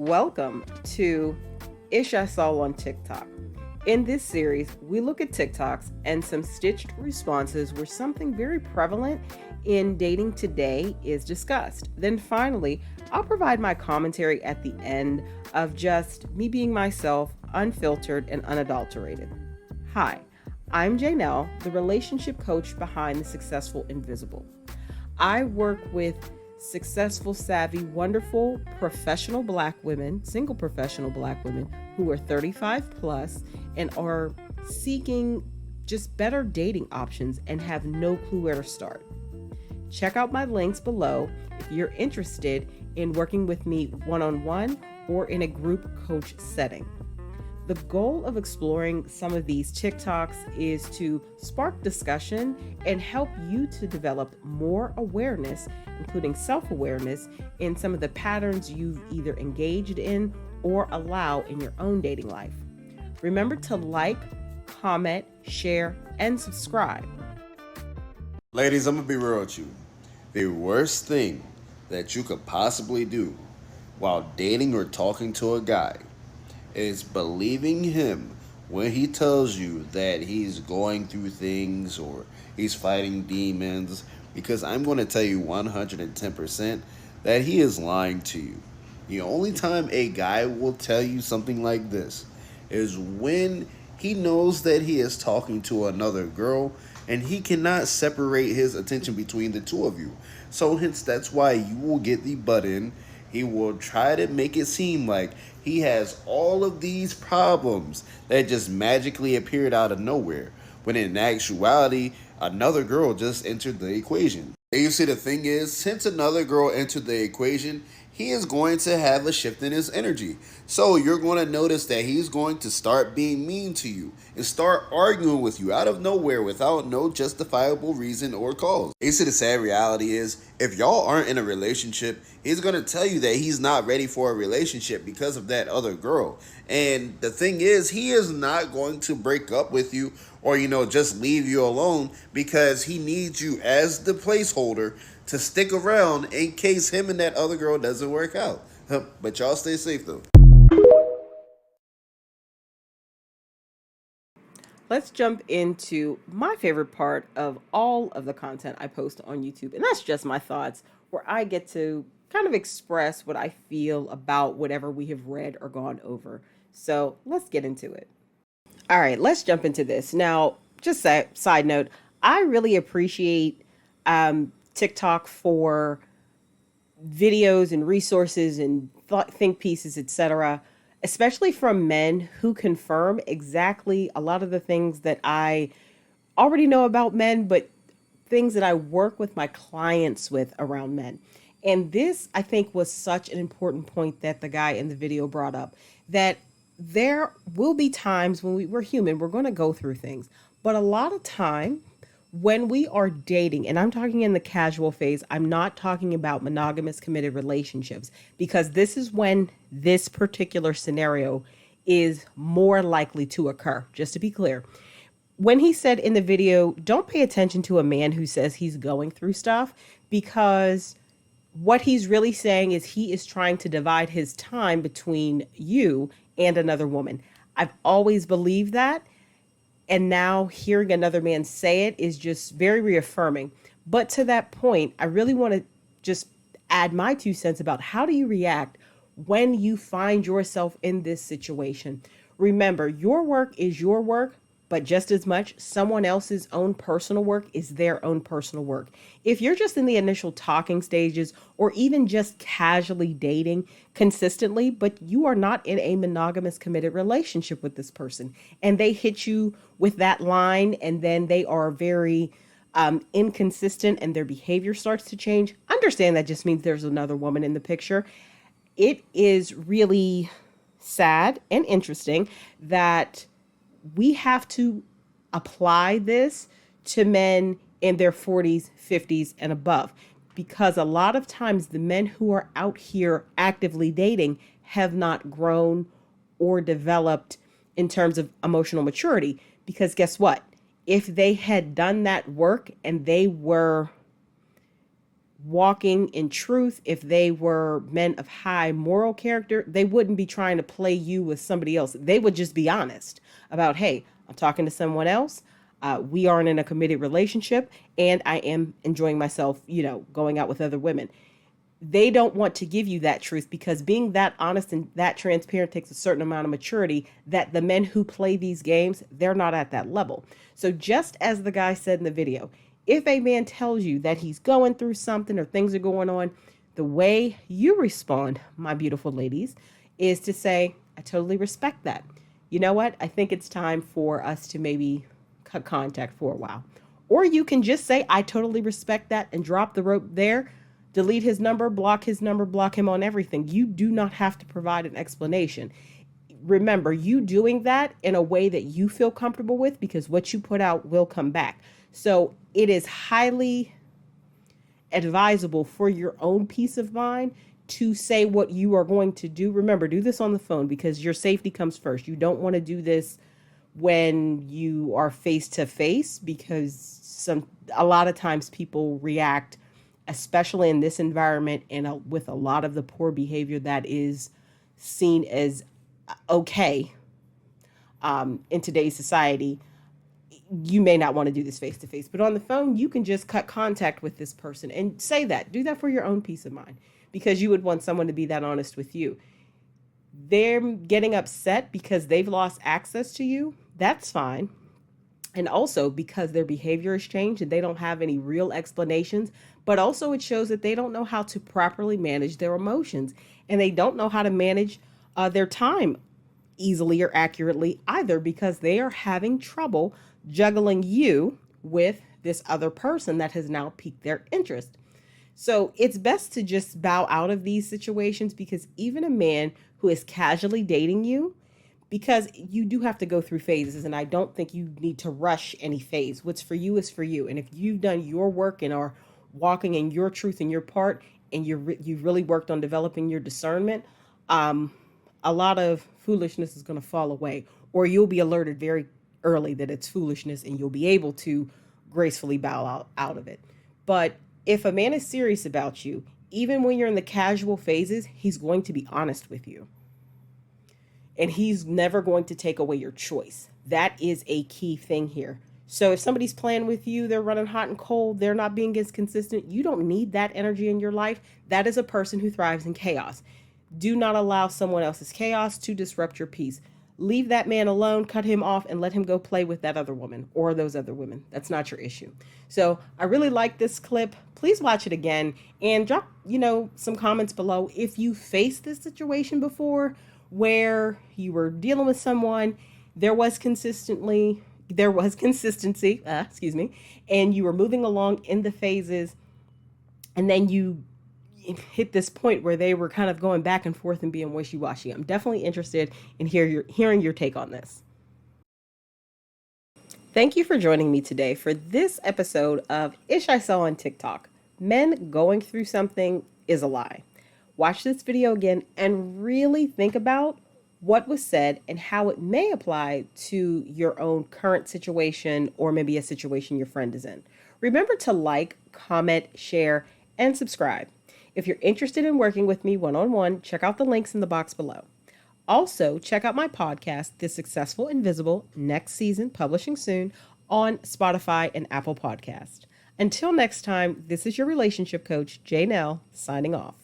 Welcome to Ish I Saw on TikTok. In this series, we look at TikToks and some stitched responses where something very prevalent in dating today is discussed. Then finally, I'll provide my commentary at the end of just me being myself, unfiltered and unadulterated. Hi, I'm Janelle, the relationship coach behind The Successful Invisible. I work with successful, savvy, wonderful, professional black women, single professional black women who are 35 plus and are seeking just better dating options and have no clue where to start. Check out my links below if you're interested in working with me one-on-one or in a group coach setting. The goal of exploring some of these TikToks is to spark discussion and help you to develop more awareness, including self-awareness, in some of the patterns you've either engaged in or allow in your own dating life. Remember to like, comment, share, and subscribe. Ladies, I'm gonna be real with you. The worst thing that you could possibly do while dating or talking to a guy is believing him when he tells you that he's going through things or he's fighting demons, because I'm going to tell you 110% that he is lying to you. The only time a guy will tell you something like this is when he knows that he is talking to another girl and he cannot separate his attention between the two of you. So hence that's why you will get the butt in. He will try to make it seem like he has all of these problems that just magically appeared out of nowhere, when in actuality, another girl just entered the equation. And you see, the thing is, since another girl entered the equation, he is going to have a shift in his energy. So you're going to notice that he's going to start being mean to you and start arguing with you out of nowhere without no justifiable reason or cause. You see, the sad reality is, if y'all aren't in a relationship, he's going to tell you that he's not ready for a relationship because of that other girl. And the thing is, he is not going to break up with you or, just leave you alone, because he needs you as the placeholder to stick around in case him and that other girl doesn't work out. But y'all stay safe though. Let's jump into my favorite part of all of the content I post on YouTube, and that's just my thoughts, where I get to kind of express what I feel about whatever we have read or gone over. So let's get into it. All right, let's jump into this. Now, just a side note, I really appreciate TikTok for videos and resources and think pieces, etc., especially from men who confirm exactly a lot of the things that I already know about men, but things that I work with my clients with around men. And this, I think, was such an important point that the guy in the video brought up, that there will be times when we're human, we're going to go through things. But a lot of time when we are dating, and I'm talking in the casual phase, I'm not talking about monogamous committed relationships, because this is when this particular scenario is more likely to occur, just to be clear. When he said in the video, don't pay attention to a man who says he's going through stuff, because what he's really saying is he is trying to divide his time between you and another woman. I've always believed that. And now hearing another man say it is just very reaffirming. But to that point, I really want to just add my 2 cents about how do you react when you find yourself in this situation. Remember, your work is your work, but just as much, someone else's own personal work is their own personal work. If you're just in the initial talking stages or even just casually dating consistently, but you are not in a monogamous committed relationship with this person, and they hit you with that line and then they are very inconsistent and their behavior starts to change, understand that just means there's another woman in the picture. It is really sad and interesting that we have to apply this to men in their 40s, 50s, and above, because a lot of times the men who are out here actively dating have not grown or developed in terms of emotional maturity. Because guess what? If they had done that work and they were walking in truth, if they were men of high moral character, they wouldn't be trying to play you with somebody else. They would just be honest about, hey, I'm talking to someone else. We aren't in a committed relationship, and I am enjoying myself, going out with other women. They don't want to give you that truth because being that honest and that transparent takes a certain amount of maturity that the men who play these games, they're not at that level. So just as the guy said in the video, if a man tells you that he's going through something or things are going on, the way you respond, my beautiful ladies, is to say, I totally respect that. You know what? I think it's time for us to maybe cut contact for a while. Or you can just say, I totally respect that and drop the rope there, delete his number, block him on everything. You do not have to provide an explanation. Remember, you doing that in a way that you feel comfortable with, because what you put out will come back. So it is highly advisable for your own peace of mind to say what you are going to do. Remember, do this on the phone because your safety comes first. You don't want to do this when you are face to face, because a lot of times people react, especially in this environment and with a lot of the poor behavior that is seen as okay in today's society. You may not want to do this face to face, but on the phone, you can just cut contact with this person and say that. Do that for your own peace of mind, because you would want someone to be that honest with you. They're getting upset because they've lost access to you. That's fine. And also because their behavior has changed and they don't have any real explanations, but also it shows that they don't know how to properly manage their emotions, and they don't know how to manage their time easily or accurately either, because they are having trouble juggling you with this other person that has now piqued their interest. So it's best to just bow out of these situations, because even a man who is casually dating you, because you do have to go through phases, and I don't think you need to rush any phase. What's for you is for you. And if you've done your work and are walking in your truth and your part, and you've really worked on developing your discernment, a lot of foolishness is going to fall away, or you'll be alerted very early that it's foolishness, and you'll be able to gracefully bow out of it. But if a man is serious about you, even when you're in the casual phases, he's going to be honest with you. And he's never going to take away your choice. That is a key thing here. So if somebody's playing with you, they're running hot and cold, they're not being as consistent, you don't need that energy in your life. That is a person who thrives in chaos. Do not allow someone else's chaos to disrupt your peace. Leave that man alone, cut him off, and let him go play with that other woman or those other women. That's not your issue. So I really like this clip. Please watch it again and drop, some comments below if you faced this situation before, where you were dealing with someone, there was consistency, and you were moving along in the phases, and then you hit this point where they were kind of going back and forth and being wishy-washy. I'm definitely interested in hearing your take on this. Thank you for joining me today for this episode of Ish I Saw on TikTok. Men going through something is a lie. Watch this video again and really think about what was said and how it may apply to your own current situation, or maybe a situation your friend is in. Remember to like, comment, share, and subscribe. If you're interested in working with me one-on-one, check out the links in the box below. Also, check out my podcast, The Successful Invisible, next season, publishing soon, on Spotify and Apple Podcast. Until next time, this is your relationship coach, Janelle, signing off.